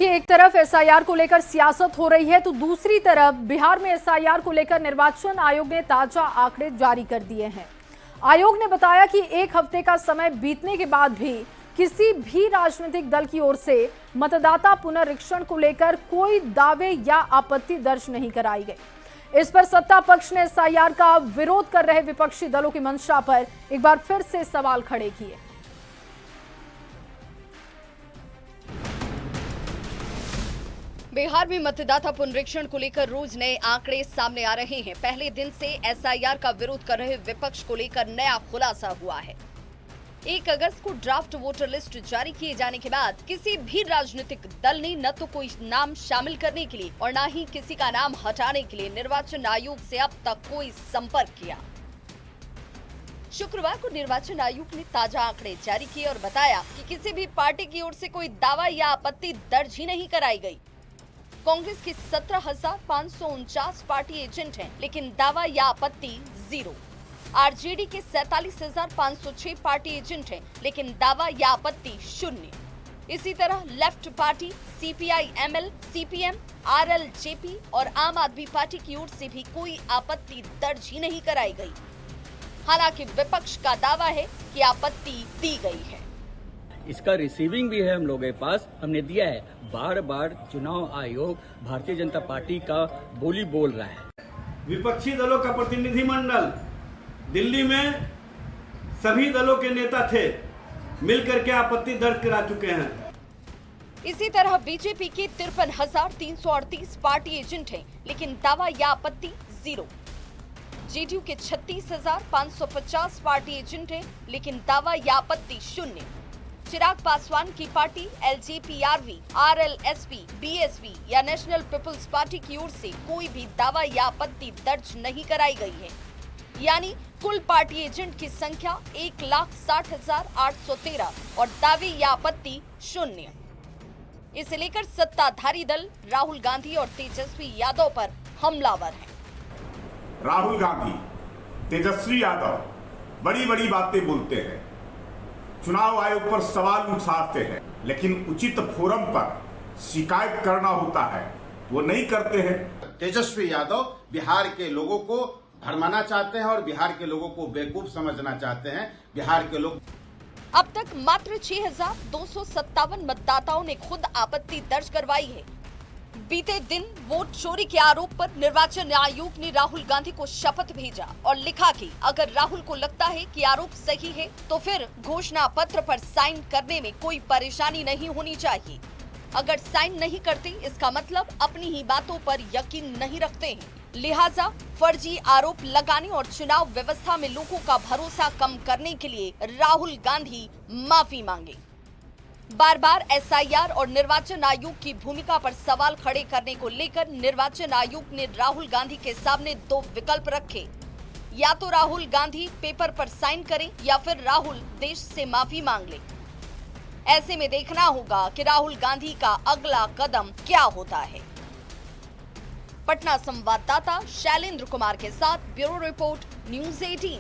कि एक तरफ एसआईआर को लेकर सियासत हो रही है तो दूसरी तरफ बिहार में एसआईआर को लेकर निर्वाचन आयोग ने ताजा आंकड़े जारी कर दिए हैं। आयोग ने बताया कि एक हफ्ते का समय बीतने के बाद भी किसी भी राजनीतिक दल की ओर से मतदाता पुनरीक्षण को लेकर कोई दावे या आपत्ति दर्ज नहीं कराई गई। इस पर सत्ता पक्ष ने एसआईआर का विरोध कर रहे विपक्षी दलों की मंशा पर एक बार फिर से सवाल खड़े किए। बिहार में मतदाता पुनरीक्षण को लेकर रोज नए आंकड़े सामने आ रहे हैं। पहले दिन से एसआईआर का विरोध कर रहे विपक्ष को लेकर नया खुलासा हुआ है। 1 अगस्त को ड्राफ्ट वोटर लिस्ट जारी किए जाने के बाद किसी भी राजनीतिक दल ने न तो कोई नाम शामिल करने के लिए और न ही किसी का नाम हटाने के लिए निर्वाचन आयोग से अब तक कोई संपर्क किया। शुक्रवार को निर्वाचन आयोग ने ताजा आंकड़े जारी किए और बताया कि किसी भी पार्टी की ओर से कोई दावा या आपत्ति दर्ज ही नहीं कराई गई। कांग्रेस की 17,549 पार्टी एजेंट हैं, लेकिन दावा या आपत्ति 0। आरजेडी के 47,506 पार्टी एजेंट हैं, लेकिन दावा या आपत्ति 0। इसी तरह left party CPI ML, CPM, RLJP और आम आदमी पार्टी की ओर से भी कोई आपत्ति दर्ज ही नहीं कराई गई। हालांकि विपक्ष का दावा है कि आपत्ति दी गई है। इसका रिसीविंग भी है हम लोगों के पास, हमने दिया है। बार बार चुनाव आयोग भारतीय जनता पार्टी का बोली बोल रहा है। विपक्षी दलों का प्रतिनिधिमंडल दिल्ली में सभी दलों के नेता थे, मिलकर के आपत्ति दर्ज करा चुके हैं। इसी तरह बीजेपी के 53,338 पार्टी एजेंट हैं, लेकिन दावा या आपत्ति 0। जेडीयू के 36,550 पार्टी एजेंट हैं, लेकिन दावा या आपत्ति 0। चिराग पासवान की पार्टी एलजेपीआरवी, आरएलएसपी, बीएसपी या नेशनल पीपल्स पार्टी की ओर से कोई भी दावा या आपत्ति दर्ज नहीं कराई गई है। यानी कुल पार्टी एजेंट की संख्या 1,60,813 और दावे या आपत्ति 0। इसे लेकर सत्ताधारी दल राहुल गांधी और तेजस्वी यादव पर हमलावर हैं। राहुल गांधी, तेजस्वी यादव बड़ी बड़ी बातें बोलते हैं, चुनाव आयोग पर सवाल उठाते हैं, लेकिन उचित फोरम पर शिकायत करना होता है वो नहीं करते हैं। तेजस्वी यादव बिहार के लोगों को भरमाना चाहते हैं और बिहार के लोगों को बेवकूफ समझना चाहते हैं। बिहार के लोग अब तक मात्र 6,257 मतदाताओं ने खुद आपत्ति दर्ज करवाई है। बीते दिन वोट चोरी के आरोप पर निर्वाचन आयोग ने राहुल गांधी को शपथ भेजा और लिखा कि अगर राहुल को लगता है कि आरोप सही है तो फिर घोषणा पत्र पर साइन करने में कोई परेशानी नहीं होनी चाहिए। अगर साइन नहीं करते इसका मतलब अपनी ही बातों पर यकीन नहीं रखते हैं। लिहाजा फर्जी आरोप लगाने और चुनाव व्यवस्था में लोगों का भरोसा कम करने के लिए राहुल गांधी माफी मांगे। बार बार एसआईआर और निर्वाचन आयोग की भूमिका पर सवाल खड़े करने को लेकर निर्वाचन आयोग ने राहुल गांधी के सामने 2 विकल्प रखे। या तो राहुल गांधी पेपर पर साइन करें या फिर राहुल देश से माफी मांग ले। ऐसे में देखना होगा कि राहुल गांधी का अगला कदम क्या होता है। पटना संवाददाता शैलेंद्र कुमार के साथ ब्यूरो रिपोर्ट, न्यूज़ 18।